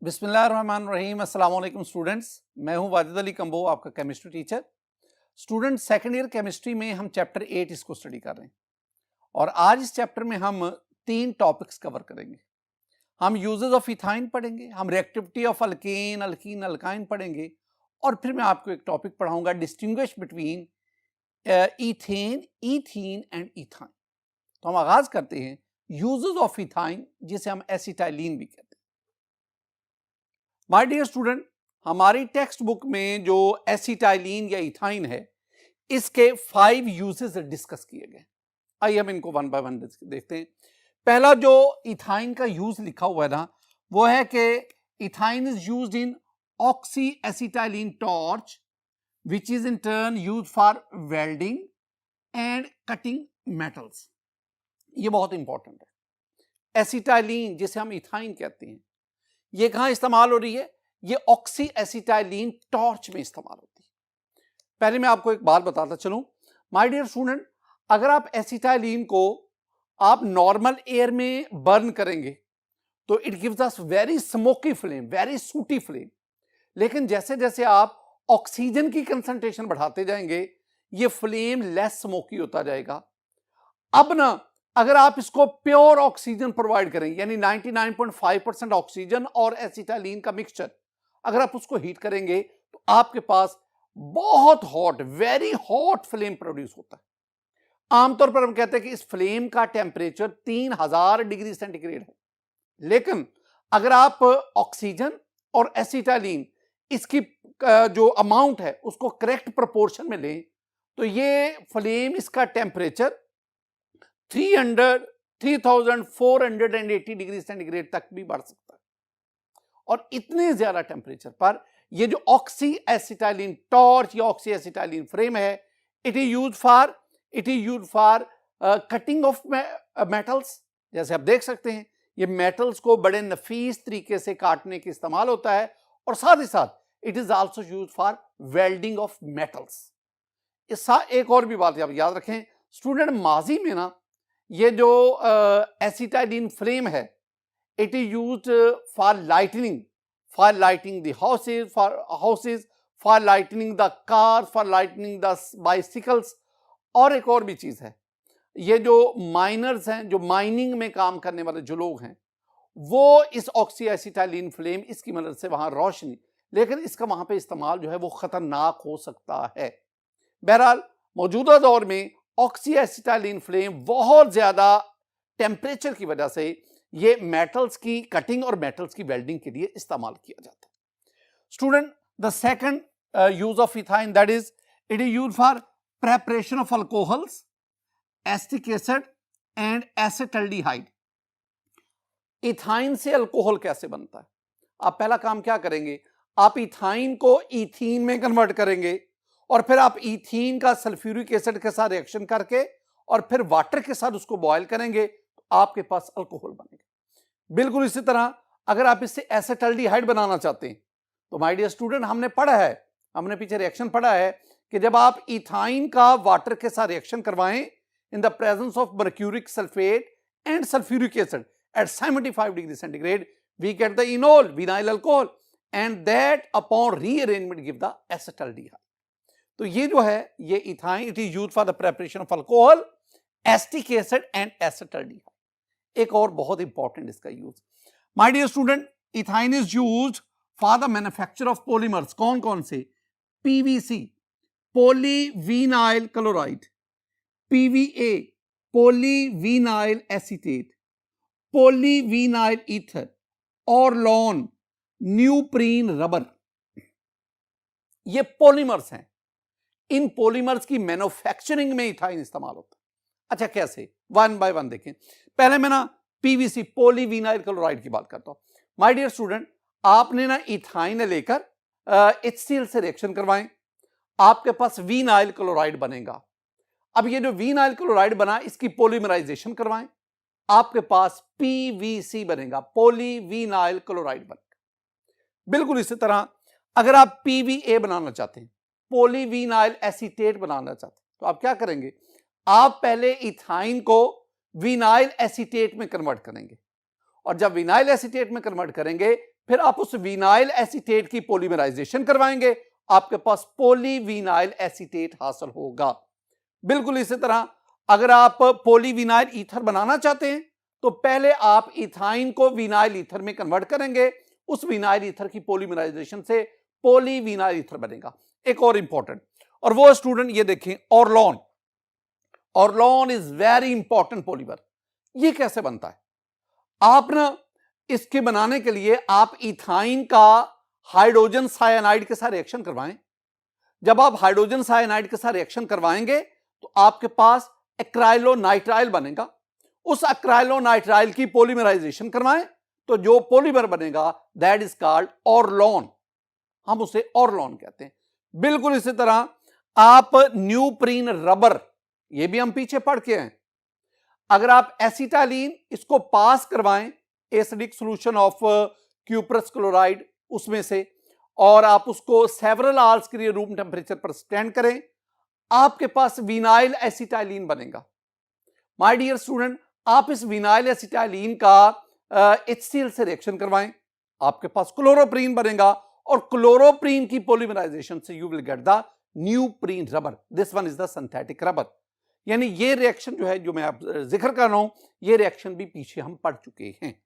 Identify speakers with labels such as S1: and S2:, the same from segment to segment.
S1: बिस्मिल्लाहिर्रहमानिर्रहीम। अस्सलाम वालेकुम स्टूडेंट्स, मैं हूं वाजिद अली कंबो, आपका chemistry teacher. Student, second year chemistry में हम चैप्टर 8 इसको स्टडी कर रहे हैं और आज इस चैप्टर में हम 3 टॉपिक्स कवर करेंगे। हम यूजेस ऑफ इथाइन पढ़ेंगे, हम reactivity of alkane, alkene, alkyne पढ़ेंगे और फिर मैं आपको एक टॉपिक पढ़ाऊंगा, distinguish between ethane, ethene and ethyne. तो हम आगाज करते हैं यूजेस ऑफ इथाइन, जिसे हम एसिटाइलिन भी कहते हैं। माय डियर स्टूडेंट, हमारी टेक्स्ट बुक में जो एसिटाइलिन या इथाइन है, इसके 5 यूजेस डिस्कस किए गए। आइए हम इनको वन बाय वन देखते हैं। पहला जो इथाइन का यूज लिखा हुआ है ना, वो है कि ethyne is used in oxy acetylene torch which is in turn used for welding and cutting metals. ये बहुत इंपॉर्टेंट है। एसिटाइलिन, जिसे हम इथाइन कहते हैं, ये कहां इस्तेमाल हो रही है? ये ऑक्सी एसिटाइलिन टॉर्च में इस्तेमाल होती है। पहले मैं आपको एक बात बताता चलूं, माय डियर स्टूडेंट, अगर आप एसिटाइलिन को आप नॉर्मल एयर में बर्न करेंगे तो it gives us very smoky flame, very सूटी फ्लेम। लेकिन जैसे जैसे आप ऑक्सीजन की कंसंट्रेशन बढ़ाते जाएंगे, ये फ्लेम लेस स्मोकी होता जाएगा। अब ना, अगर आप इसको प्योर ऑक्सीजन प्रोवाइड करेंगे, यानी 99.5% ऑक्सीजन और एसिटाइलिन का मिक्सचर, अगर आप उसको हीट करेंगे तो आपके पास बहुत hot, very hot flame produce होता है। आमतौर पर हम कहते हैं कि इस फ्लेम का टेम्परेचर 3000 डिग्री सेंटीग्रेड है। लेकिन अगर आप ऑक्सीजन और एसिटाइलिन, इसकी जो अमाउंट है उसको करेक्ट प्रोपोर्शन में लें तो ये फ्लेम, इसका टेम्परेचर 3480 डिग्री सेंटीग्रेड तक भी बढ़ सकता है। और इतने ज्यादा टेम्परेचर पर ये जो ऑक्सी एसिटाइलिन टॉर्च या ऑक्सी एसिटाइलिन फ्रेम है, it is used for cutting of metals. जैसे आप देख सकते हैं, ये मेटल्स को बड़े नफीस तरीके से काटने के इस्तेमाल होता है और साथ ही साथ it is also used for welding of metals. एक और भी बात आप याद रखें स्टूडेंट, माजी में ना ये जो एसिटाइलिन फ्लेम है, it is used for lightning the houses, for lightning the cars, for lightning the bicycles. और एक और भी चीज है, ये जो माइनर्स हैं, जो माइनिंग में काम करने वाले जो लोग हैं, वो इस ऑक्सी एसिटाइलिन फ्लेम, इसकी मदद से वहां रोशनी, लेकिन इसका वहां पे इस्तेमाल जो है वो खतरनाक हो सकता है। बहरहाल मौजूदा दौर में ऑक्सी एसिटाइलिन फ्लेम बहुत ज्यादा टेम्परेचर की वजह से ये मेटल्स की कटिंग और मेटल्स की वेल्डिंग के लिए इस्तेमाल किया जाता है। Student, the second use of ethyne, that is it is used for preparation of alcohols, acetic acid and acetaldehyde. Ethyne से अल्कोहल कैसे बनता है? आप पहला काम क्या करेंगे, आप इथाइन को इथीन में कन्वर्ट करेंगे और फिर आप इथीन का सल्फ्यूरिक एसिड के साथ रिएक्शन करके और फिर वाटर के साथ उसको बॉयल करेंगे तो आपके पास अल्कोहल बनेगा। बिल्कुल इसी तरह अगर आप इससे एसिटल्डिहाइड बनाना चाहते हैं तो माय डियर स्टूडेंट, हमने पीछे रिएक्शन पढ़ा है कि जब आप इथाइन का वाटर के साथ रिएक्शन करवाएं in the presence of mercuric sulphate and sulphuric acid at 75 degree centigrade, we get the enol, vinyl alcohol, and that upon rearrangement give the acetaldehyde. तो ये जो है, ये ethyne, it is used for the preparation of alcohol, acetic acid and acetaldehyde. एक और बहुत important इसका use, my dear student, ethyne is used for the manufacture of polymers. कौन कौन से? PVC, polyvinyl chloride, PVA, polyvinyl acetate, polyvinyl ether, orlon, neoprene rubber. ये polymers हैं। इन पॉलीमर्स की मैन्युफैक्चरिंग में इथाइन इस्तेमाल होता है। अच्छा, कैसे? वन बाय वन देखें। पहले मैं ना पीवीसी, पॉलीविनाइल क्लोराइड की बात करता हूं। माय डियर स्टूडेंट, आपने ना इथाइन लेकर HCl से रिएक्शन करवाएं, आपके पास विनाइल क्लोराइड बनेगा। अब ये जो विनाइल क्लोराइड बना, इसकी पॉलीमराइजेशन करवाएं, आपके पास पीवीसी बनेगा, पॉलीविनाइल क्लोराइड बनेगा। बिल्कुल इसी तरह अगर आप पीवीए बनाना चाहते हैं, पॉलीविनाइल एसीटेट बनाना चाहते हैं, तो आप क्या करेंगे, आप पहले इथाइन को विनाइल एसीटेट में कन्वर्ट करेंगे और जब विनाइल एसीटेट में कन्वर्ट करेंगे फिर आप उस विनाइल एसीटेट की पॉलीमराइजेशन करवाएंगे, आपके पास पॉलीविनाइल एसीटेट हासिल होगा। बिल्कुल इसी तरह अगर आप पॉलीविनाइल ईथर बनाना चाहते हैं तो पहले आप इथाइन को विनाइल ईथर में कन्वर्ट करेंगे, उस विनाइल ईथर की पॉलीमराइजेशन से पॉलीविनाइल ईथर बनेगा। एक और इंपॉर्टेंट, और वो स्टूडेंट ये देखें, ऑरलॉन। ऑरलॉन इज वेरी इंपॉर्टेंट पॉलीमर। ये कैसे बनता है? आप ना इसके बनाने के लिए आप इथाइन का हाइड्रोजन साइनाइड के साथ रिएक्शन करवाएं। जब आप हाइड्रोजन साइनाइड के साथ रिएक्शन करवाएंगे तो आपके पास एक्राइलोनाइट्राइल बनेगा। उस एक्राइलोनाइट्राइल की पॉलीमराइजेशन करवाएं तो जो पॉलीमर बनेगा दैट इज कॉल्ड ऑरलॉन, हम उसे ऑरलॉन कहते हैं। बिल्कुल इसी तरह आप न्यूप्रीन रबर, ये भी हम पीछे पढ़ के हैं, अगर आप एसिटाइलिन इसको पास करवाएं acidic solution of cuprous chloride उसमें से, और आप उसको सेवरल आवर्स के लिए रूम टेम्परेचर पर स्टैंड करें, आपके पास विनाइल एसिटाइलिन बनेगा। माय डियर स्टूडेंट, आप इस विनाइल एसिटाइलिन का HCl से रिएक्शन करवाएं, आपके पास क्लोरोप्रीन बनेगा, और क्लोरोप्रीन की पॉलीमराइजेशन से you will get the neoprene rubber. This one is the synthetic rubber. यानी ये रिएक्शन जो है, जो मैं आप जिक्र कर रहा हूं, ये रिएक्शन भी पीछे हम पढ़ चुके हैं।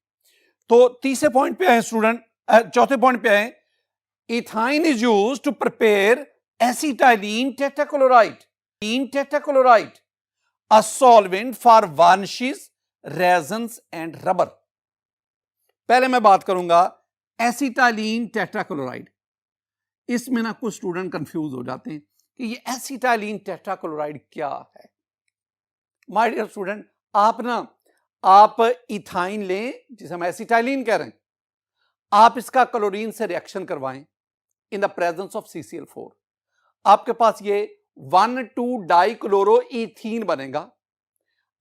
S1: तो तीसरे पॉइंट पे आए स्टूडेंट, चौथे पॉइंट पे आए, ethyne is used to prepare acetylene tetrachloride, tetrachloride, a solvent for varnishes, resins and rubber. पहले मैं बात करूंगा एसिटाइलिन टेट्राक्लोराइड। इसमें ना कुछ स्टूडेंट कंफ्यूज हो जाते हैं कि ये एसिटाइलिन टेट्राक्लोराइड क्या है। माय डियर स्टूडेंट, आप इथाइन लें जिसे हम एसिटाइलिन कह रहे हैं, आप इसका क्लोरीन से रिएक्शन करवाएं in the presence of CCl4, आपके पास ये 1,2-डाइक्लोरोईथीन बनेगा।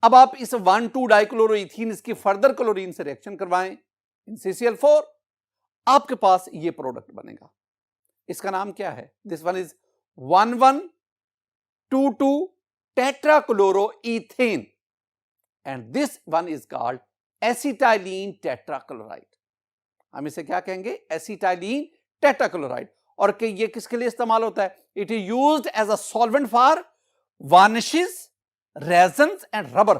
S1: अब आप इस 1,2-डाइक्लोरोईथीन इसकी फर्दर क्लोरीन से रिएक्शन करवाएं इन CCl4, आपके पास ये प्रोडक्ट बनेगा। इसका नाम क्या है? This one is 1,1,2,2 tetrachloroethane and this one is called acetylene tetrachloride। हम इसे क्या कहेंगे? Acetylene tetrachloride. और कि ये किसके लिए इस्तेमाल होता है? It is used as a solvent for varnishes, resins and rubber.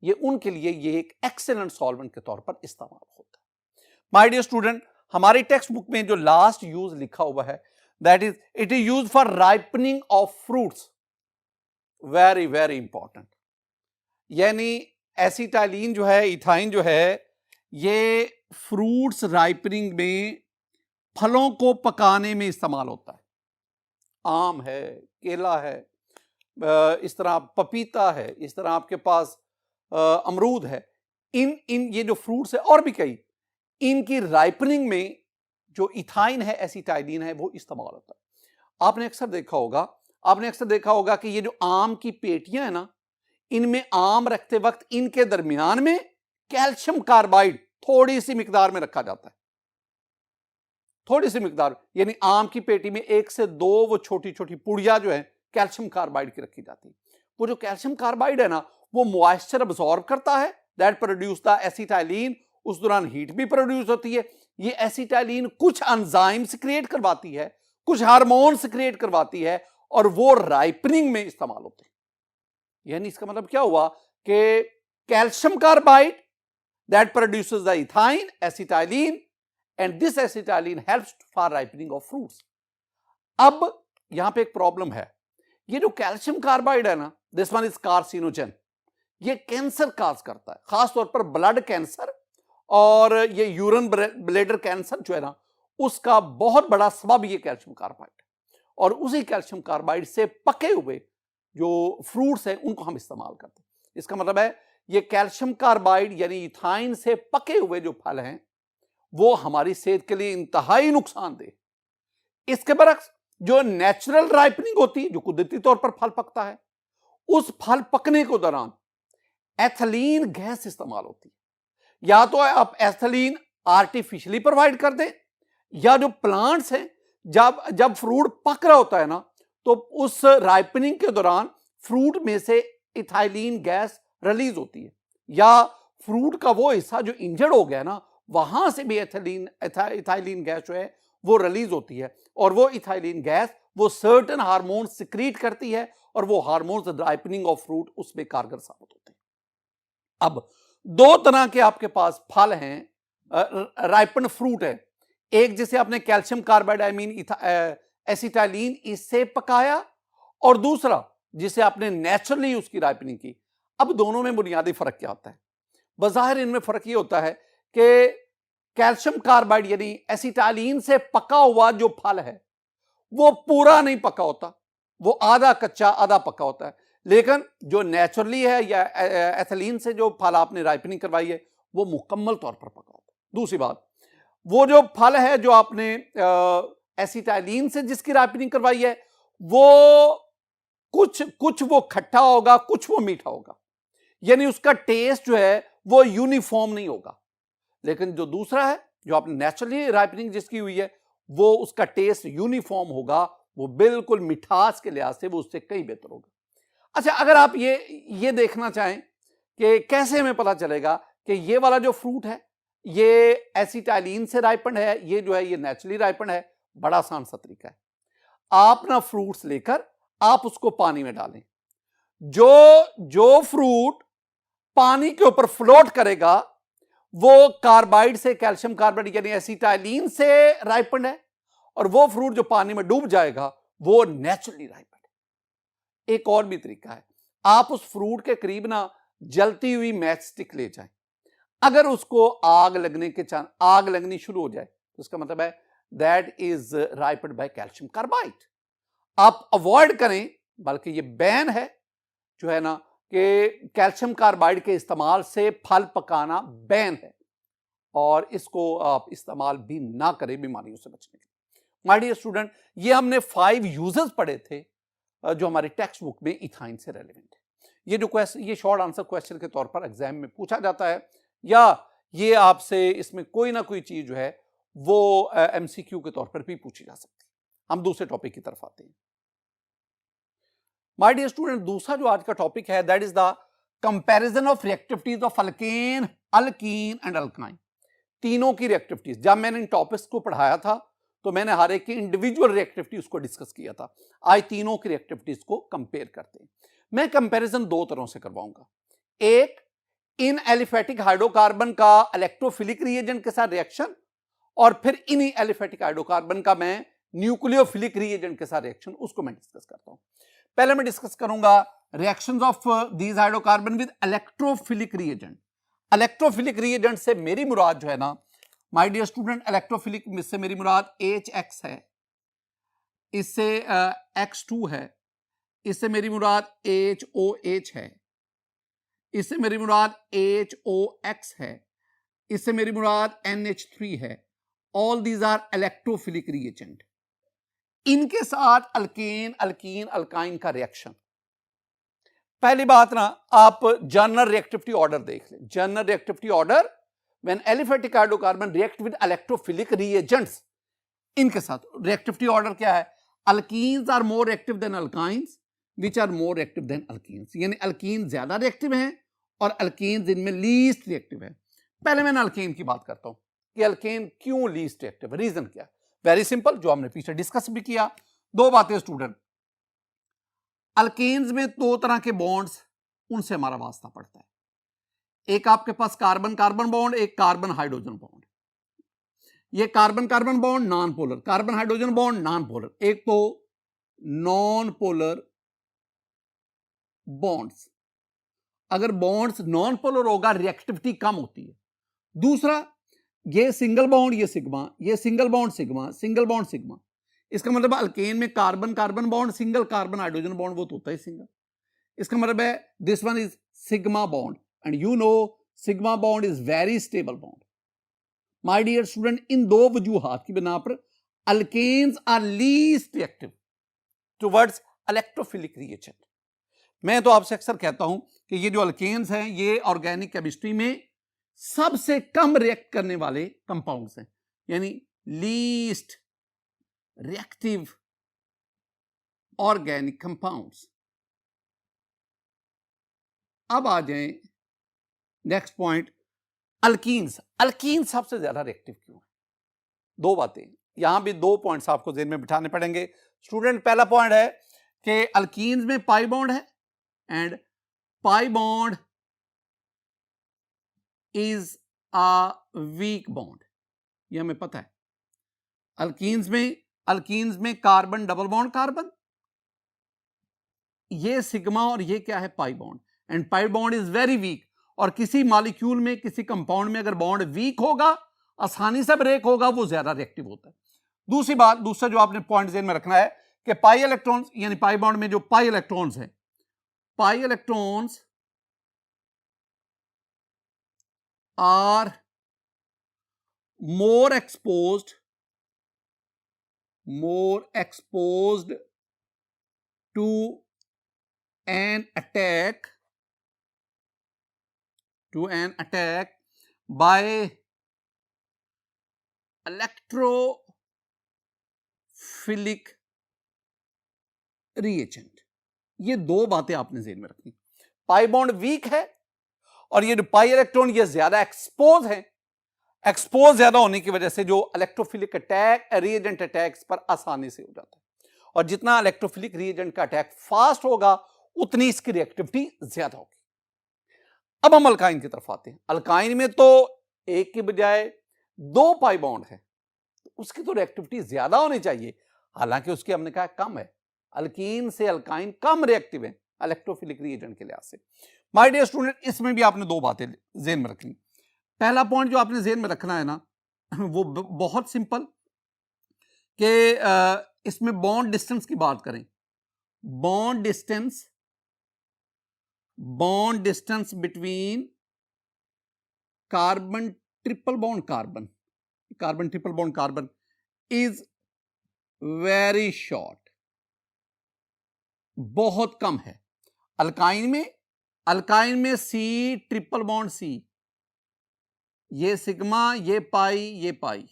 S1: ये उनके लिए ये एक एक्सीलेंट सॉल्वेंट के तौर पर इस्तेमाल होता है। माय डियर स्टूडेंट, हमारी टेक्स्ट बुक में जो लास्ट यूज लिखा हुआ है that is it is used for ripening of fruits. Very very important. यानी एसिटाइलिन जो है, इथाइन जो है, ये फ्रूट्स राइपनिंग में, फलों को पकाने में इस्तेमाल होता है। आम है, केला है, इस तरह पपीता है, इस तरह आपके पास अमरूद है। इन ये जो फ्रूट्स है और भी कई, इनकी राइपनिंग में जो इथाइन है, एसिटाइलिन है, वो इस्तेमाल होता है। आपने अक्सर देखा होगा कि ये जो आम की पेटियां है ना, इनमें आम रखते वक्त इनके दरमियान में कैल्शियम कार्बाइड थोड़ी सी मिकदार में रखा जाता है। थोड़ी सी मिकदार, यानी आम की पेटी में 1 से 2 वो छोटी छोटी पुड़िया जो है कैल्शियम कार्बाइड की रखी जाती है। वो जो कैल्शियम कार्बाइड है ना, वो मॉइस्चर अब्सॉर्ब करता है, दैट प्रोड्यूस द एसिटाइलिन। उस दौरान हीट भी प्रोड्यूस होती है। ये एसिटाइलिन कुछ एंजाइम्स क्रिएट करवाती है, कुछ हार्मोन्स क्रिएट करवाती है, और वो राइपनिंग में इस्तेमाल होते हैं। यानी इसका मतलब क्या हुआ कि calcium carbide that produces the ethyne, acetylene, and this acetylene helps for ripening of fruits. अब यहां पे एक प्रॉब्लम है, ये जो कैल्शियम कार्बाइड है ना, दिस वन इज कार्सिनोजन। ये कैंसर काज करता है, खासतौर पर ब्लड कैंसर, और ये यूरिन ब्लैडर कैंसर जो है ना, उसका बहुत बड़ा सबब ये कैल्शियम कार्बाइड है। और उसी कैल्शियम कार्बाइड से पके हुए जो फ्रूट्स हैं उनको हम इस्तेमाल करते हैं। इसका मतलब है ये कैल्शियम कार्बाइड यानी इथाइन से पके हुए जो फल हैं वो हमारी सेहत के लिए इंतहाई नुकसानदेह। इसके बरक्स जो नेचुरल राइपनिंग होती है, जो कुदरती तौर पर फल पकता है, उस फल पकने के दौरान एथिलीन गैस इस्तेमाल होती है। या तो आप एथिलीन आर्टिफिशियली प्रोवाइड कर दें, या जो प्लांट्स हैं जब फ्रूट पक रहा होता है ना, तो उस राइपनिंग के दौरान फ्रूट में से इथाइलिन गैस रिलीज होती है, या फ्रूट का वो हिस्सा जो इंजर्ड हो गया ना, वहां से भी इथाइलिन गैस जो है वो रिलीज होती है, और वो इथाइलिन गैस वो सर्टेन हार्मोन सिक्रीट करती है, और वो हार्मोन्स राइपनिंग ऑफ फ्रूट उसमें कारगर साबित होते हैं। अब दो तरह के आपके पास फल हैं, राइपन फ्रूट है, एक जिसे आपने कैल्शियम कार्बाइड एसिटाइलिन इससे पकाया, और दूसरा जिसे आपने नेचुरली उसकी राइपनिंग की। अब दोनों में बुनियादी फर्क क्या होता है? बज़ाहिर इनमें फर्क ये होता है कि कैल्शियम कार्बाइड यानी एसिटाइलिन से पका हुआ जो फल है वो पूरा नहीं पका होता, वो आधा कच्चा आधा पका होता है। लेकिन जो नेचुरली है या एथिलीन से जो फल आपने राइपनिंग करवाई है वो मुकम्मल तौर पर पका होता है। दूसरी बात, वो जो फल है जो आपने एसिटाइलिन से जिसकी राइपनिंग करवाई है वो कुछ वो खट्टा होगा, कुछ वो मीठा होगा, यानी उसका टेस्ट जो है वो यूनिफॉर्म नहीं होगा। लेकिन जो दूसरा है जो आपने नेचुरली राइपनिंग जिसकी हुई है वो उसका टेस्ट यूनिफॉर्म होगा, वो बिल्कुल मिठास के लिहाज से वो उससे कहीं बेहतर होगा। अच्छा, अगर आप ये देखना चाहें कि कैसे हमें पता चलेगा कि ये वाला जो फ्रूट है ये एसिटाइलिन से राइपन है, ये जो है ये नेचुरली राइपन है, बड़ा आसान सा तरीका है। आप ना फ्रूट्स लेकर आप उसको पानी में डालें, जो फ्रूट पानी के ऊपर फ्लोट करेगा वो कार्बाइड से, कैल्शियम कार्बाइड यानी एसिटाइलिन से राइपन है, और वो फ्रूट जो पानी में डूब जाएगा वो नेचुरली राइपन है। एक और भी तरीका है, आप उस फ्रूट के करीब ना जलती हुई मैच स्टिक ले जाएं, अगर उसको आग लगनी शुरू हो जाए तो उसका मतलब है that is ripen by calcium carbide. आप अवॉइड करें, बल्कि ये बैन है जो है ना कि कैल्शियम कार्बाइड के इस्तेमाल से फल पकाना बैन है, और इसको आप इस्तेमाल भी ना करें बीमारियों से बचने के लिए। माय डियर स्टूडेंट, ये हमने 5 यूजेस पढ़े थे जो हमारी टेक्स्ट बुक में इथाइन से रेलेवेंट है। ये जो क्वेश्चन, ये शॉर्ट आंसर क्वेश्चन के तौर पर एग्जाम में पूछा जाता है, या ये आपसे इसमें कोई ना कोई चीज जो है वो एमसीक्यू के तौर पर भी पूछी जा सकती है। हम दूसरे टॉपिक की तरफ आते हैं। माय डियर स्टूडेंट, दूसरा जो आज का टॉपिक है that is the comparison of reactivities of alkane, alkyne and alkyne. तीनों की रिएक्टिविटीज, जब मैंने इन टॉपिक्स को पढ़ाया था तो मैंने हर एक की इंडिविजुअल रिएक्टिविटी उसको डिस्कस किया था। आज तीनों की रिएक्टिविटीज को कंपेयर करते हैं। मैं कंपैरिजन दो तरह से करवाऊंगा, एक इन एलिफेटिक हाइड्रोकार्बन का इलेक्ट्रोफिलिक रिएजेंट के साथ रिएक्शन, और फिर इन्हीं एलिफेटिक हाइड्रोकार्बन का मैं न्यूक्लियोफिलिक रिएजेंट के साथ रिएक्शन, उसको मैं डिस्कस करता हूं। पहले मैं डिस्कस करूंगा reactions of these hydrocarbon with electrophilic reagent. Electrophilic reagent से मेरी मुराद जो है ना माय डियर स्टूडेंट, इलेक्ट्रोफिलिक से मेरी मुराद HX है, इससे X2 है, इससे मेरी मुराद HOH है, इससे मेरी मुराद HOX है, इससे मेरी मुराद NH3 है। All these are electrophilic reagent. इनके साथ अल्केन, अल्कीन, अल्काइन का रिएक्शन। पहली बात ना, आप जनरल रिएक्टिविटी ऑर्डर देख लें। General reactivity order when aliphatic hydrocarbon react with electrophilic reagents, इनके साथ रिएक्टिविटी ऑर्डर क्या है? Alkenes are more reactive than alkynes which are more reactive than alkenes, यानी अल्कीन ज्यादा रिएक्टिव हैं और अल्कीन्स इनमें लीस्ट रिएक्टिव है। पहले मैं अल्केन की बात करता हूं कि अल्केन क्यों लीस्ट रिएक्टिव, रीजन क्या? वेरी सिंपल, जो हमने पीछे डिस्कस भी किया। दो बातें स्टूडेंट, अल्केन्स में दो तरह के बॉन्ड्स, उनसे हमारा वास्ता पड़ता है। एक आपके पास कार्बन कार्बन बॉन्ड, एक कार्बन हाइड्रोजन बॉन्ड। ये carbon carbon bond non polar, carbon hydrogen bond non polar. एक तो नॉन पोलर बॉन्ड्स, अगर बॉन्ड्स नॉन पोलर होगा रिएक्टिविटी कम होती है। दूसरा, ये सिंगल बॉन्ड, ये सिग्मा, ये single bond sigma, single bond sigma. इसका मतलब अल्केन में carbon carbon bond single, carbon hydrogen bond वो तो होता है सिंगल। इसका मतलब है this one is sigma bond, and you know sigma bond is very stable bond. My dear student, इन दो वजूहात की बिना पर alkenes are least reactive towards electrophilic reagent. मैं तो आपसे अक्सर कहता हूं कि ये जो अल्केन्स हैं ये ऑर्गेनिक केमिस्ट्री में सबसे कम रिएक्ट करने वाले कंपाउंड्स हैं, यानी लीस्ट रिएक्टिव ऑर्गेनिक कंपाउंड्स। अब आ जाएं नेक्स्ट पॉइंट, अल्कीन्स, अल्कीन सबसे ज्यादा रिएक्टिव क्यों है? दो बातें, यहां भी 2 पॉइंट्स आपको जेहन में बिठाने पड़ेंगे स्टूडेंट। पहला पॉइंट है कि अल्कीन्स में पाई बॉन्ड है and pi bond is a weak bond, ये हमें पता है। अल्कीन्स में कार्बन डबल बॉन्ड कार्बन, ये सिग्मा और ये क्या है pi bond, and pi bond is very weak. और किसी मॉलिक्यूल में किसी कंपाउंड में अगर बॉन्ड वीक होगा, आसानी से ब्रेक होगा, वो ज्यादा रिएक्टिव होता है। दूसरी बात, दूसरा जो आपने पॉइंट जेहन में रखना है कि पाई इलेक्ट्रॉन्स यानी पाई बॉन्ड में जो पाई इलेक्ट्रॉन्स हैं, pi electrons are more exposed to an attack by electrophilic reagent। ये दो बातें आपने जेहन में रखनी। पाई बॉन्ड वीक है और ये जो पाई इलेक्ट्रॉन ये ज्यादा एक्सपोज है। एक्सपोज ज्यादा होने की वजह से जो इलेक्ट्रोफिलिक अटैक रिएजेंट अटैक्स पर आसानी से हो जाता है, और जितना इलेक्ट्रोफिलिक रिएजेंट का अटैक फास्ट होगा उतनी इसकी रिएक्टिविटी ज्यादा होगी। अब हम अल्काइन की तरफ आते हैं। अल्काइन में तो एक की बजाय 2 पाई बॉन्ड है, तो उसकी तो रिएक्टिविटी ज्यादा होनी चाहिए, हालांकि उसकी हमने कहा कम है। अल्कीन से अल्काइन कम रिएक्टिव है इलेक्ट्रोफिलिक रिएजेंट के लिहाज से। माय डियर स्टूडेंट, इसमें भी आपने 2 बातें जेहन में रखनी। पहला पॉइंट जो आपने जेहन में रखना है ना, वो बहुत सिंपल कि इसमें बॉन्ड डिस्टेंस की बात करें। Bond distance between carbon triple bond carbon is very short, बहुत कम है। अल्काइन में सी ट्रिपल बॉन्ड सी, ये सिग्मा, ये पाई,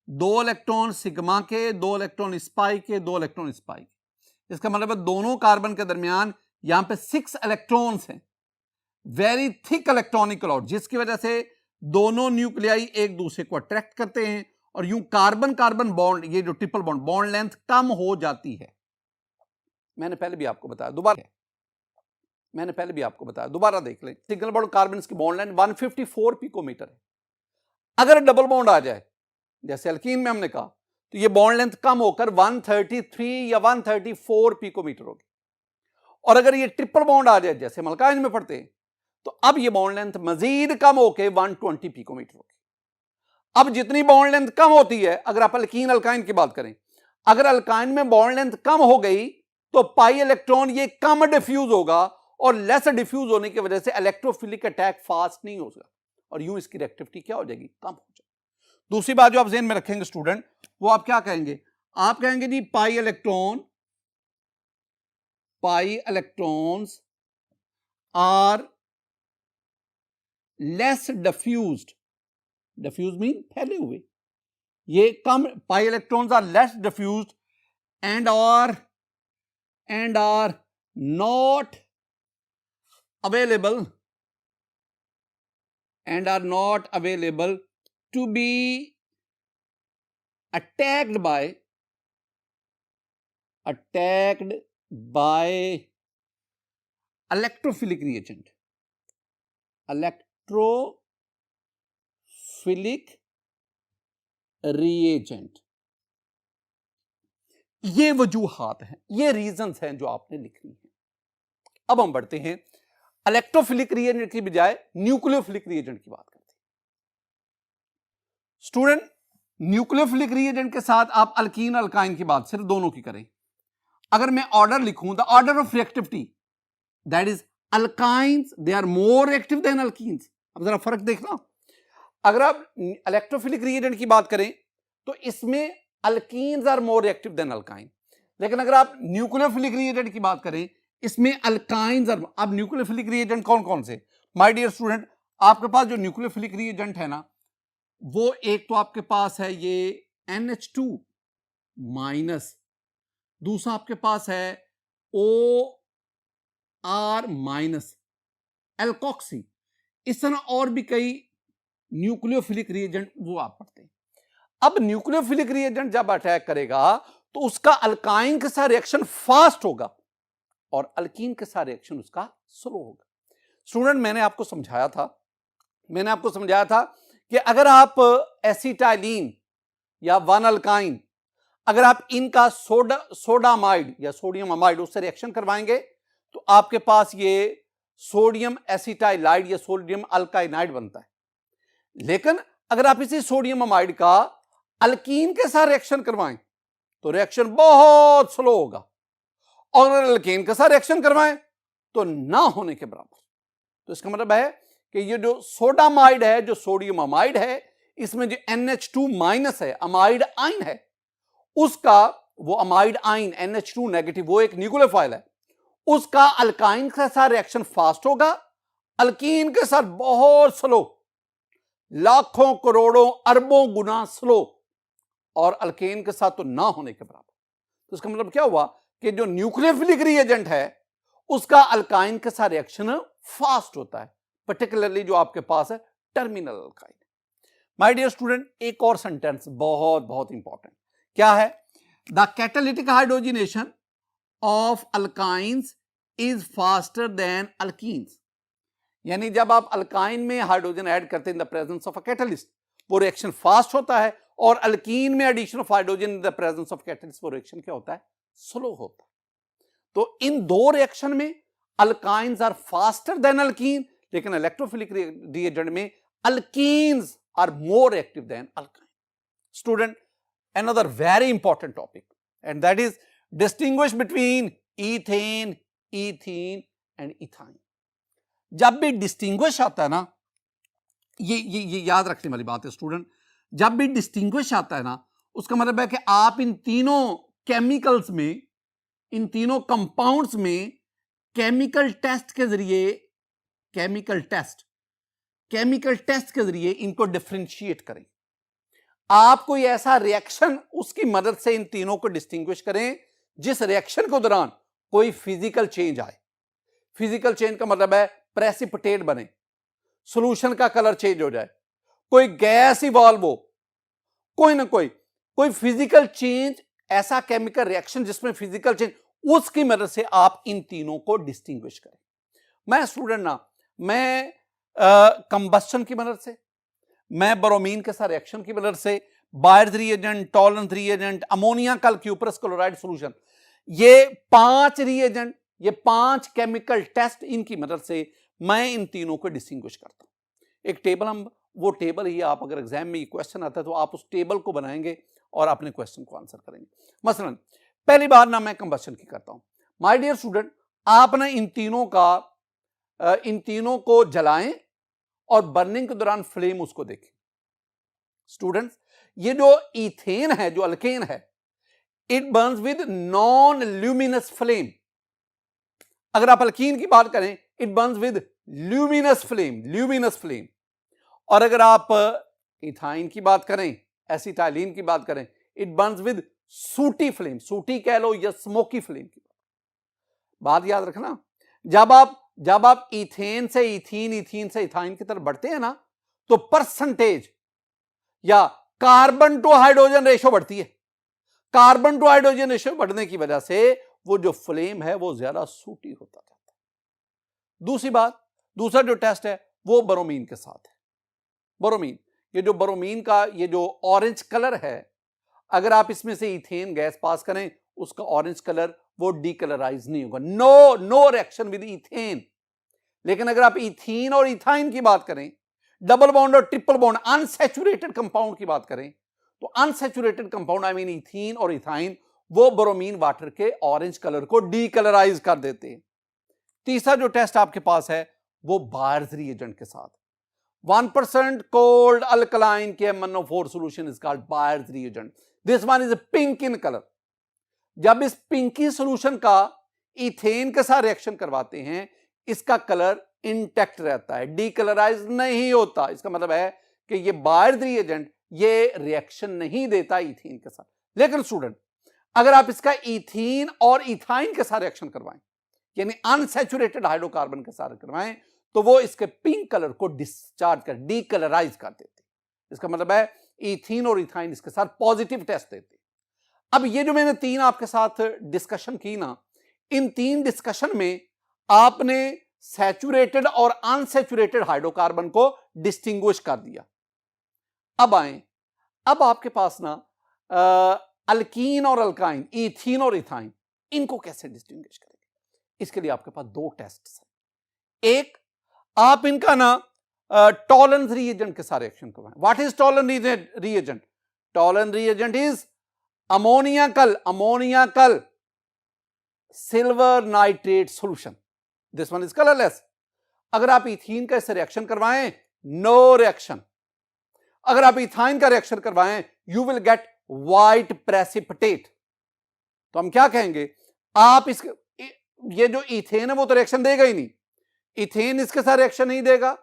S1: 2 इलेक्ट्रॉन सिग्मा के, 2 इलेक्ट्रॉन इस पाई के, 2 इलेक्ट्रॉन इस पाई के। इसका मतलब है दोनों कार्बन के दरमियान यहां पे 6 इलेक्ट्रॉन्स हैं, वेरी थिक इलेक्ट्रॉनिक क्लाउड, जिसकी वजह से दोनों न्यूक्लियाई एक दूसरे को अट्रैक्ट करते हैं और यूं कार्बन कार्बन बॉन्ड, ये जो ट्रिपल बॉन्ड लेंथ कम हो जाती है। मैंने पहले भी आपको बताया, दोबारा देख लें। सिंगल बॉन्ड कार्बन की बॉन्ड लेंथ 154 पिकोमीटर है। अगर डबल बॉन्ड आ जाए जैसे अल्कीन में हमने कहा, तो ये बॉन्ड लेंथ कम होकर 133 या 134 पिकोमीटर होगी। और अगर ये ट्रिपल बॉन्ड आ जाए जैसे हम अल्काइन में पढ़ते हैं, तो अब ये बॉन्ड लेंथ मजीद कम होकर 120 पिकोमीटर होगी। अब जितनी बॉन्ड लेंथ कम होती है, अगर आप अल्कीन अल्काइन की बात करें, अगर अल्काइन में बॉन्ड लेंथ कम हो गई तो पाई इलेक्ट्रॉन ये कम डिफ्यूज होगा, और लेस डिफ्यूज होने की वजह से इलेक्ट्रोफिलिक अटैक फास्ट नहीं होगा, और यूं इसकी रिएक्टिविटी क्या हो जाएगी, कम हो जाएगी। दूसरी बात जो आप जेहन में रखेंगे स्टूडेंट, वो आप क्या कहेंगे, आप कहेंगे जी pi electrons are less diffused mean फैले हुए, ये कम, pi electrons are less diffused and are not available to be attacked by electrophilic reagent, ये वजूहात हैं, ये रीजंस हैं जो आपने लिखनी है। अब हम बढ़ते हैं इलेक्ट्रोफिलिक रिएजेंट की बजाय न्यूक्लियोफिलिक रिएजेंट की बात करते हैं। स्टूडेंट, न्यूक्लियोफिलिक रिएजेंट के साथ आप अल्कीन अल्काइन की बात सिर्फ दोनों की करें। अगर मैं ऑर्डर लिखूं, the order of reactivity, that is alkynes they are more reactive than alkenes. अब जरा फर्क देखना, अगर आप इलेक्ट्रोफिलिक रिएजेंट की बात करें तो इसमें alkenes are more reactive than alkyne, लेकिन अगर आप न्यूक्लियोफिलिक रिएजेंट की बात करें इसमें अल्काइंस आर। अब न्यूक्लियोफिलिक रिएजेंट कौन कौन से, माय डियर स्टूडेंट, आपके पास जो न्यूक्लियोफिलिक रिएजेंट है ना, वो एक तो आपके पास है ये NH2 माइनस, दूसरा आपके पास है OR माइनस, एल्कोक्सी, इस तरह और भी कई न्यूक्लियोफिलिक रिएजेंट वो आप पढ़ते हैं। अब न्यूक्लियोफिलिक रिएजेंट जब अटैक करेगा तो उसका अल्काइन के साथ रिएक्शन फास्ट होगा और अल्कीन के साथ रिएक्शन उसका स्लो होगा। स्टूडेंट मैंने आपको समझाया था कि अगर आप एसिटाइलिन या वन अल्काइन, अगर आप इनका सोडामाइड या सोडियम अमाइड उससे रिएक्शन करवाएंगे तो आपके पास ये सोडियम एसिटाइलाइड या सोडियम अल्काइनाइड बनता है। लेकिन अगर आप इसी सोडियम अमाइड का अल्कीन के साथ रिएक्शन करवाएं तो रिएक्शन बहुत स्लो होगा, और अगर अल्कीन के साथ रिएक्शन करवाएं तो ना होने के बराबर। तो इसका मतलब है कि ये जो सोडामाइड है, जो सोडियम अमाइड है, इसमें जो NH2- है, अमाइड आइन है, उसका वो अमाइड आइन NH2 नेगेटिव वो एक न्यूक्लियोफाइल है, उसका अल्काइन के साथ रिएक्शन फास्ट होगा, अल्कीन के साथ बहुत स्लो, लाखों करोड़ों अरबों गुना स्लो, और अल्केन के साथ तो ना होने के बराबर। तो इसका मतलब क्या हुआ कि जो न्यूक्लियोफिलिक रिएजेंट है उसका अल्काइन के साथ रिएक्शन फास्ट होता है, पर्टिकुलरली जो आपके पास है terminal alkyne. My dear student, एक और सेंटेंस बहुत बहुत इंपॉर्टेंट क्या है? The catalytic hydrogenation of alkynes is faster than alkenes. यानी जब आप अल्काइन में हाइड्रोजन ऐड करते हैं in the presence of a catalyst, वो रिएक्शन फास्ट होता है, और अल्कीन में addition of hydrogen in the presence of catalyst वो रिएक्शन क्या होता है? स्लो होता है। तो इन दो रिएक्शन में alkynes are faster than alkene, लेकिन इलेक्ट्रोफिलिक रिएजेंट में alkenes are more active than alkyne. Student, another very important topic, and that is distinguish between ethane, ethene and ethyne. जब भी डिस्टिंग्विश आता है ना, ये याद रखने वाली बात है स्टूडेंट, जब भी डिस्टिंग्विश आता है ना, उसका मतलब है कि आप इन तीनों केमिकल्स में, इन तीनों कंपाउंड्स में केमिकल टेस्ट के जरिए इनको डिफरेंशिएट करें। आप कोई ऐसा रिएक्शन उसकी मदद से इन तीनों को डिस्टिंग्विश करें जिस रिएक्शन के दौरान कोई फिजिकल चेंज आए। फिजिकल चेंज का मतलब है प्रेसिपिटेट बने, सॉल्यूशन का कलर चेंज हो जाए, कोई गैस इवॉल्व हो, कोई ना कोई फिजिकल चेंज, ऐसा केमिकल रिएक्शन जिसमें फिजिकल चेंज, उसकी मदद से आप इन तीनों को डिस्टिंग्विश करें। मैं स्टूडेंट ना, मैं कंबस्शन की मदद से, मैं ब्रोमीन के साथ रिएक्शन की मदद से, buyers reagent, tolerance reagent, ammonia कल क्यूपरस क्लोराइड सॉल्यूशन, ये 5 रिएजेंट, ये 5 केमिकल टेस्ट, इनकी मदद से मैं इन तीनों को डिस्टिंग्विश करता हूं। एक टेबल, हम वो टेबल ही, आप अगर एग्जाम में ये क्वेश्चन आता है तो आप उस टेबल को बनाएंगे और अपने क्वेश्चन को आंसर करेंगे। मसलन पहली बार ना मैं कंबस्शन की करता हूं। माय डियर स्टूडेंट, आप ना इन तीनों को जलाएं और बर्निंग के दौरान फ्लेम उसको देखें। स्टूडेंट्स, ये जो इथेन है, जो अल्केन है, it burns with non luminous flame. अगर आप अल्कीन की बात करें, it burns with luminous flame. और अगर आप इथाइन की बात करें, एसिटाइलिन की बात करें, it burns with sooty flame, sooty कह लो या स्मोकी फ्लेम की बात याद रखना। जब आप इथेन से इथीन, इथीन से इथाइन की तरफ बढ़ते हैं ना, तो परसेंटेज या कार्बन टू हाइड्रोजन रेशो बढ़ती है। कार्बन टू हाइड्रोजन रेशो बढ़ने की वजह से वो जो फ्लेम है वो ज्यादा सूटी होता जाता है। दूसरी बात, दूसरा जो टेस्ट है वो ब्रोमीन के साथ है। ब्रोमीन, ये जो ब्रोमीन का ये जो ऑरेंज कलर है, अगर आप इसमें से इथेन गैस पास करें, उसका ऑरेंज कलर वो डीकलराइज नहीं होगा, नो रिएक्शन विद इथेन। लेकिन अगर आप इथीन और इथाइन की बात करें, डबल बॉन्ड और ट्रिपल बॉन्ड अनसैचुरेटेड कंपाउंड की बात करें, तो unsaturated compound I mean ethene और इथाइन, वो ब्रोमीन वाटर के ऑरेंज कलर को डीकलराइज कर देते हैं। तीसरा जो टेस्ट आपके पास है वो बायर्स रिएजेंट के साथ, 1% cold alkaline KMnO4 solution is called Bayer's reagent. This one is pink in color. जब इस पिंकी सॉल्यूशन का इथेन के साथ रिएक्शन करवाते हैं, इसका कलर इंटैक्ट रहता है, डीकलराइज नहीं होता। इसका मतलब है कि ये बायर्स रिएजेंट ये रिएक्शन नहीं देता इथेन के साथ। लेकिन स्टूडेंट, अगर आप इसका इथीन और इथाइन के साथ रिएक्शन करवाएं, यानी अनसैचुरेटेड हाइड्रोकार्बन के साथ करवाएं, तो वो इसके पिंक कलर को डिस्चार्ज कर डीकलराइज कर देते। इसका मतलब है इथीन और इथाइन इसके साथ पॉजिटिव टेस्ट देते। अब ये जो मैंने 3 आपके साथ डिस्कशन की ना, इन 3 डिस्कशन में आपने सैचुरेटेड और अनसैचुरेटेड हाइड्रोकार्बन को डिस्टिंग्विश कर दिया। अब आए, अब आपके पास ना अल्कीन और अल्काइन, इथीन और इथाइन, इनको कैसे डिस्टिंग्विश करेंगे? इसके लिए आपके पास 2 टेस्ट हैं। एक, आप इनका ना टॉलरेंस रिएजेंट के साथ रिएक्शन करवाएं। What is tolerance reagent? Tolerance reagent is ammonia silver nitrate solution. This one is colourless. अगर आप इथीन का इससे रिएक्शन करवाएं, नो रिएक्शन। अगर आप इथाइन का रिएक्शन करवाएं, you will gate white precipitate. तो हम क्या कहेंगे, आप इसके, ये जो इथेन है वो तो रिएक्शन देगा ही नहीं, इथेन इसके साथ रिएक्शन नहीं देगा,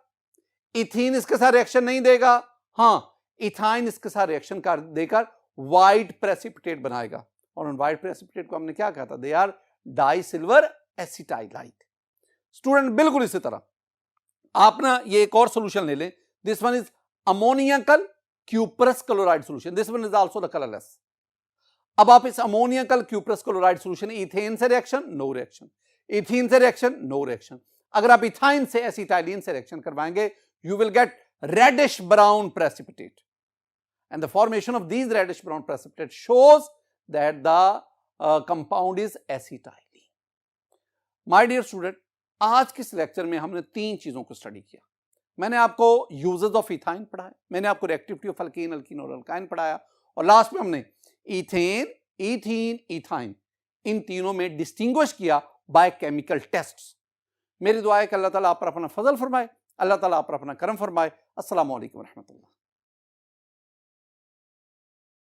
S1: इथीन इसके साथ रिएक्शन नहीं देगा, हां इथाइन इसके साथ रिएक्शन कर देकर व्हाइट प्रेसिपिटेट बनाएगा। और उन व्हाइट प्रेसिपिटेट को हमने क्या कहा था? They are di silver acetylide. Student बिल्कुल इसी तरह आप ना ये एक और सॉल्यूशन ले लें। This one is ammoniacal cuprous chloride solution. This one is also the colourless. अब आप इस ammoniacal cuprous chloride solution, ethane से रिएक्शन, नो रिएक्शन, इथीन से रिएक्शन, नो रिएक्शन। अगर आप इथाइन से एसिटाइलिन से रिएक्शन करवाएंगे, you will get reddish brown precipitate, and the formation of these reddish brown precipitate shows that the compound is acetylene. My dear student, आज के इस lecture में हमने 3 चीजों को स्टडी किया। मैंने आपको यूजेस ऑफ इथाइन पढ़ाया, मैंने आपको रिएक्टिविटी ऑफ अल्कीन, अल्कीन और अल्काइन पढ़ाया, और लास्ट में हमने इथेन, इथीन, इथाइन, इन तीनों में डिस्टिंग्विश किया बाय केमिकल टेस्ट्स। मेरी दुआ है कि अल्लाह ताला आप पर अपना फजल फरमाए, अल्लाह ताला आप पर अपना करम फरमाए। अस्सलामु अलैकुम रहमतुल्लाह।